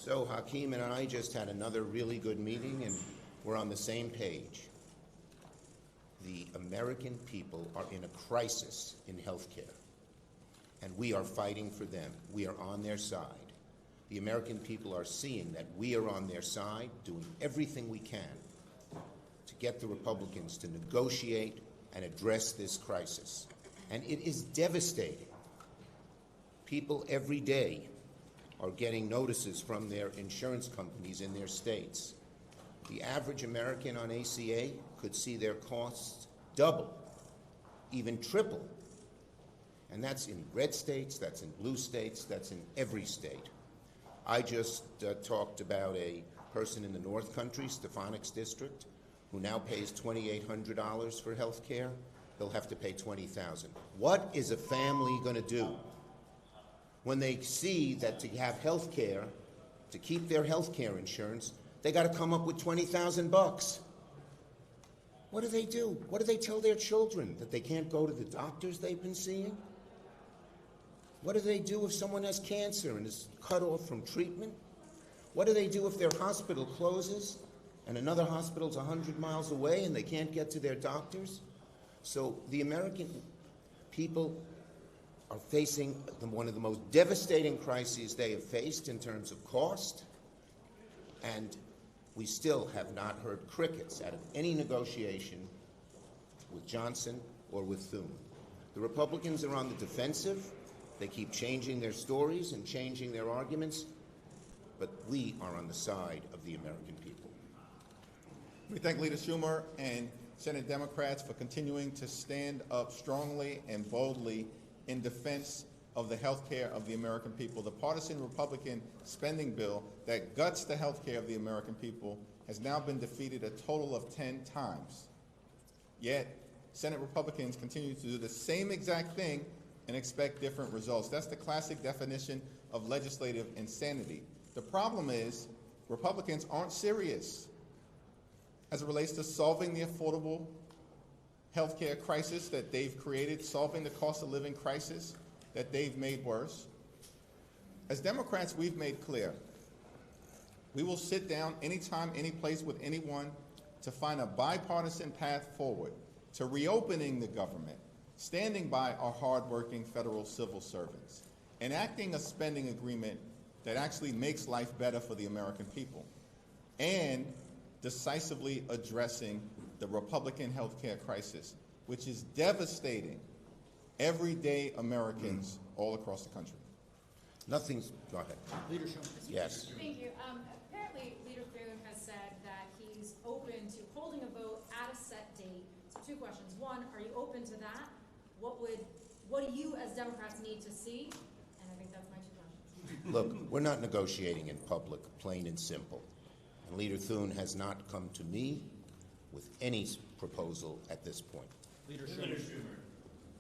So Hakeem and I just had another really good meeting, and we're on the same page. The American people are in a crisis in healthcare, and we are fighting for them. We are on their side. The American people are seeing that we are on their side, doing everything we can to get the Republicans to negotiate and address this crisis. And it is devastating. People every day are getting notices from their insurance companies in their states. The average American on ACA could see their costs double, even triple. And that's in red states, that's in blue states, that's in every state. I just talked about a person in the North Country, Stefanik's district, who now pays $2,800 for health care. They'll have to pay $20,000. What is a family going to do when they see that to have health care, to keep their health care insurance, they got to come up with $20,000? What do they do? What do they tell their children? That they can't go to the doctors they've been seeing? What do they do if someone has cancer and is cut off from treatment? What do they do if their hospital closes and another hospital's 100 miles away and they can't get to their doctors? So the American people are facing one of the most devastating crises they have faced in terms of cost, and we still have not heard crickets out of any negotiation with Johnson or with Thune. The Republicans are on the defensive. They keep changing their stories and changing their arguments, but we are on the side of the American people. We thank Leader Schumer and Senate Democrats for continuing to stand up strongly and boldly in defense of the health care of the American people. The partisan Republican spending bill that guts the health care of the American people has now been defeated a total of 10 times. Yet, Senate Republicans continue to do the same exact thing and expect different results. That's the classic definition of legislative insanity. The problem is Republicans aren't serious as it relates to solving the affordable health care crisis that they've created, solving the cost of living crisis that they've made worse. As Democrats, we've made clear, we will sit down anytime, any place with anyone to find a bipartisan path forward to reopening the government, standing by our hardworking federal civil servants, enacting a spending agreement that actually makes life better for the American people, and decisively addressing the Republican health care crisis, which is devastating everyday Americans all across the country. Go ahead. Leader Schumer. Yes. Thank you. Apparently, Leader Thune has said that he's open to holding a vote at a set date. So 2 questions. One, are you open to that? What do you as Democrats need to see? And I think that's my 2 questions. Look, we're not negotiating in public, plain and simple. And Leader Thune has not come to me with any proposal at this point. Leader Schumer.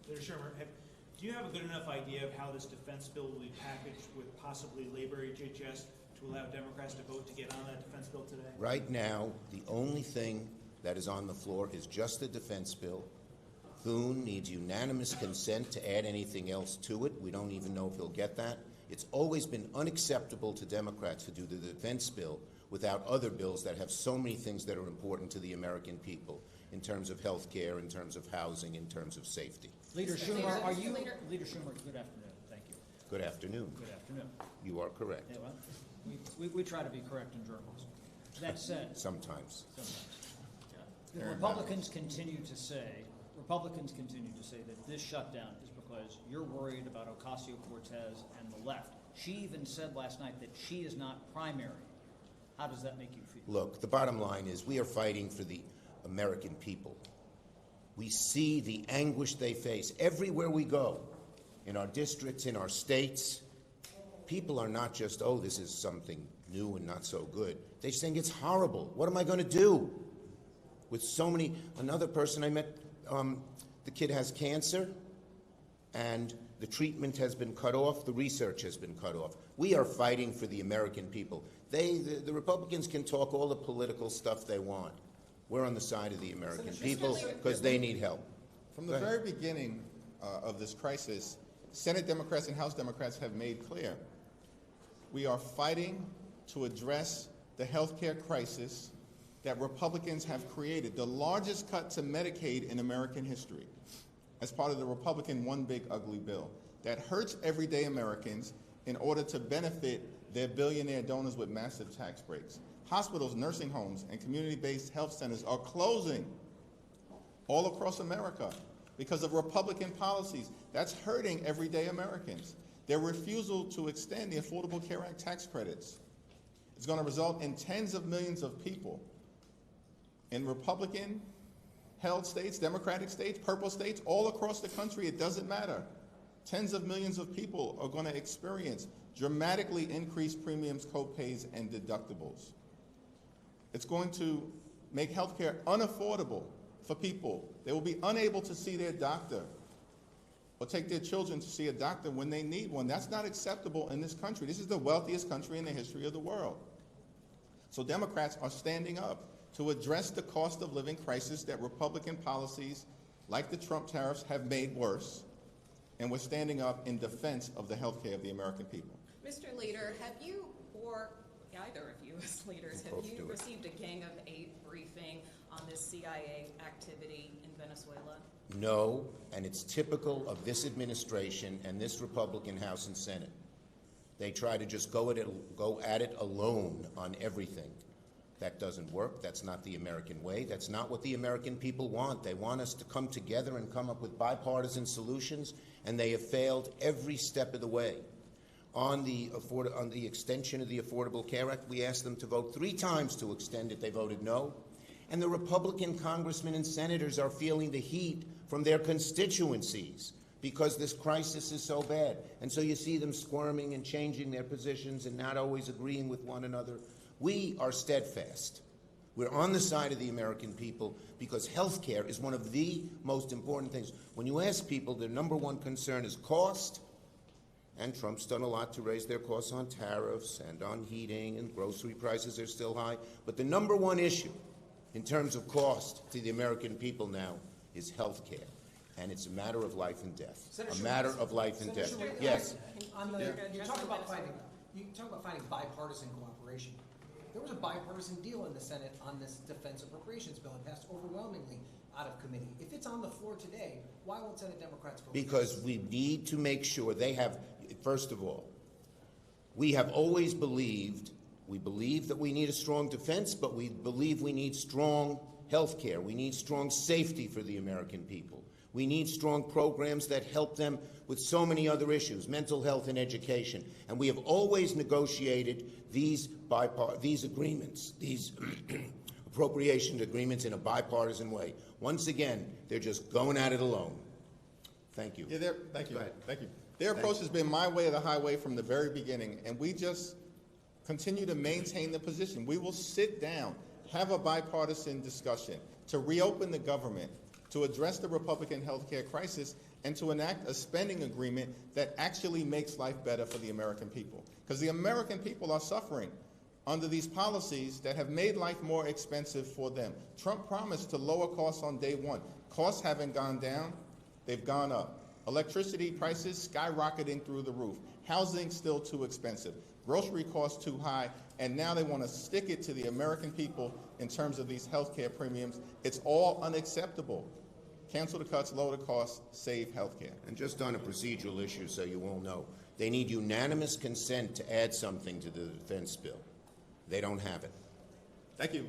Do you have a good enough idea of how this defense bill will be packaged with possibly labor HHS to allow Democrats to vote to get on that defense bill today? Right now, the only thing that is on the floor is just the defense bill. Thune needs unanimous consent to add anything else to it. We don't even know if he'll get that. It's always been unacceptable to Democrats to do the defense bill without other bills that have so many things that are important to the American people in terms of health care, in terms of housing, in terms of safety. Leader Schumer, Leader Schumer, good afternoon. Thank you. Good afternoon. Good afternoon. You are correct. Yeah, well, we try to be correct in journalism. That said, Sometimes. Yeah. Republicans continue to say that this shutdown is because you're worried about Ocasio-Cortez and the left. She even said last night that she is not primary. How does that make you feel? Look, the bottom line is we are fighting for the American people. We see the anguish they face everywhere we go, in our districts, in our states. People are not just, oh, this is something new and not so good. They're saying it's horrible. What am I going to do? With so many, another person I met, the kid has cancer, and the treatment has been cut off, the research has been cut off. We are fighting for the American people. The Republicans can talk all the political stuff they want. We're on the side of the American people because they need help. From the very beginning of this crisis, Senate Democrats and House Democrats have made clear we are fighting to address the health care crisis that Republicans have created, the largest cut to Medicaid in American history, as part of the Republican One Big Ugly Bill that hurts everyday Americans in order to benefit their billionaire donors with massive tax breaks. Hospitals, nursing homes, and community-based health centers are closing all across America because of Republican policies. That's hurting everyday Americans. Their refusal to extend the Affordable Care Act tax credits is going to result in tens of millions of people in Republican-held states, Democratic states, purple states, all across the country. It doesn't matter. Tens of millions of people are going to experience dramatically increased premiums, co-pays, and deductibles. It's going to make health care unaffordable for people. They will be unable to see their doctor or take their children to see a doctor when they need one. That's not acceptable in this country. This is the wealthiest country in the history of the world. So Democrats are standing up to address the cost of living crisis that Republican policies like the Trump tariffs have made worse, and we're standing up in defense of the health care of the American people. Mr. Leader, have you, or either of you as leaders, have you received a Gang of Eight briefing on this CIA activity in Venezuela? No, and it's typical of this administration and this Republican House and Senate. They try to just go at it alone on everything. That doesn't work. That's not the American way. That's not what the American people want. They want us to come together and come up with bipartisan solutions, and they have failed every step of the way. On the extension of the Affordable Care Act, we asked them to vote 3 times to extend it. They voted no. And the Republican congressmen and senators are feeling the heat from their constituencies because this crisis is so bad. And so you see them squirming and changing their positions and not always agreeing with one another. We are steadfast. We're on the side of the American people because health care is one of the most important things. When you ask people, their number one concern is cost, and Trump's done a lot to raise their costs on tariffs and on heating, and grocery prices are still high. But the number one issue in terms of cost to the American people now is health care. And it's a matter of life and death. Senator a matter of life and death. Schumer, Yes. You talk about finding bipartisan cooperation. There was a bipartisan deal in the Senate on this defense appropriations bill. It passed overwhelmingly out of committee. If it's on the floor today, why won't Senate Democrats vote? Because we need to make sure they have, first of all, we have always believed, we believe that we need a strong defense, but we believe we need strong health care. We need strong safety for the American people. We need strong programs that help them with so many other issues, mental health and education. And we have always negotiated these agreements, these appropriation agreements in a bipartisan way. Once again, they're just going at it alone. Thank you. Yeah, thank you. Thank you. Their approach has been my way or the highway from the very beginning, and we just continue to maintain the position. We will sit down, have a bipartisan discussion to reopen the government, to address the Republican health care crisis, and to enact a spending agreement that actually makes life better for the American people. Because the American people are suffering under these policies that have made life more expensive for them. Trump promised to lower costs on day one. Costs haven't gone down, they've gone up. Electricity prices skyrocketing through the roof. Housing still too expensive. Grocery costs too high, and now they want to stick it to the American people in terms of these health care premiums. It's all unacceptable. Cancel the cuts, lower the costs, save health care. And just on a procedural issue, so you all know, they need unanimous consent to add something to the defense bill. They don't have it. Thank you.